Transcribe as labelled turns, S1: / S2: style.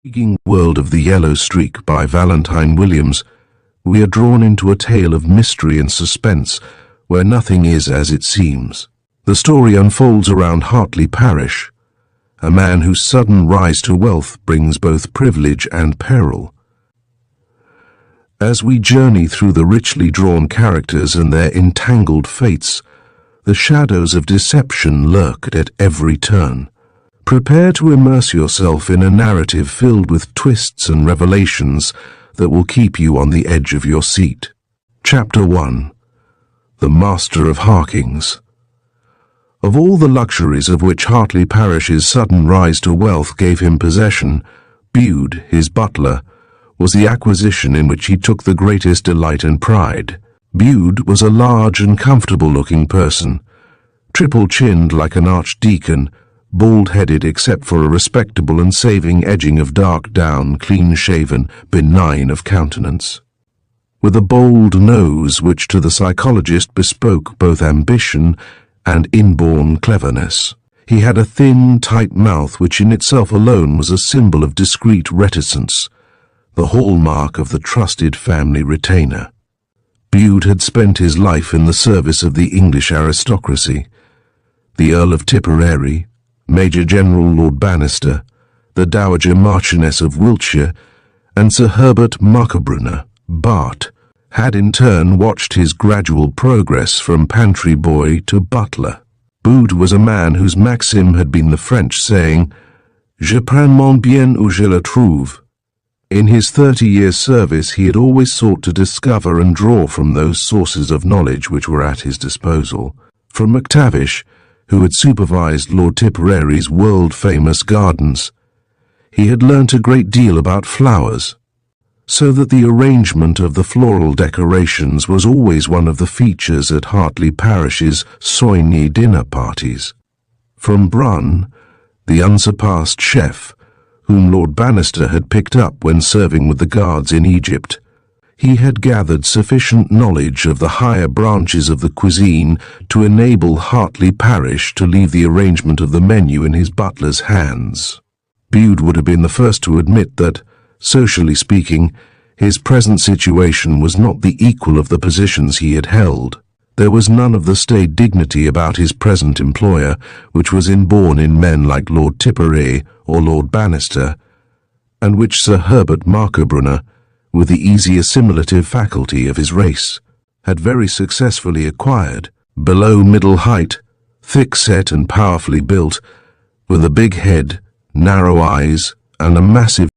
S1: Intriguing world of The Yellow Streak by Valentine Williams, we are drawn into a tale of mystery and suspense where nothing is as it seems. The story unfolds around Hartley Parish, a man whose sudden rise to wealth brings both privilege and peril. As we journey through the richly drawn characters and their entangled fates, the shadows of deception lurk at every turn. Prepare to immerse yourself in a narrative filled with twists and revelations that will keep you on the edge of your seat. Chapter 1. The Master of Harkings. Of all the luxuries of which Hartley Parish's sudden rise to wealth gave him possession, Bude, his butler, was the acquisition in which he took the greatest delight and pride. Bude was a large and comfortable-looking person, triple-chinned like an archdeacon, bald-headed except for a respectable and saving edging of dark down, clean-shaven, benign of countenance. With a bold nose which to the psychologist bespoke both ambition and inborn cleverness. He had a thin, tight mouth which in itself alone was a symbol of discreet reticence, the hallmark of the trusted family retainer. Bude had spent his life in the service of the English aristocracy. The Earl of Tipperary, Major General Lord Bannister, the Dowager Marchioness of Wiltshire, and Sir Herbert Marcobrunner, Bart, had in turn watched his gradual progress from pantry boy to butler. Bude was a man whose maxim had been the French saying, "Je prends mon bien où je le trouve." In his 30 years' service he had always sought to discover and draw from those sources of knowledge which were at his disposal. From MacTavish, who had supervised Lord Tipperary's world-famous gardens, he had learnt a great deal about flowers, so that the arrangement of the floral decorations was always one of the features at Hartley Parish's Soigny dinner parties. From Brun, the unsurpassed chef, whom Lord Bannister had picked up when serving with the guards in Egypt, he had gathered sufficient knowledge of the higher branches of the cuisine to enable Hartley Parish to leave the arrangement of the menu in his butler's hands. Bude would have been the first to admit that, socially speaking, his present situation was not the equal of the positions he had held. There was none of the staid dignity about his present employer which was inborn in men like Lord Tipperary or Lord Bannister, and which Sir Herbert Marcobrunner, with the easy assimilative faculty of his race, had very successfully acquired. Below middle height, thick-set and powerfully built, with a big head, narrow eyes, and a massive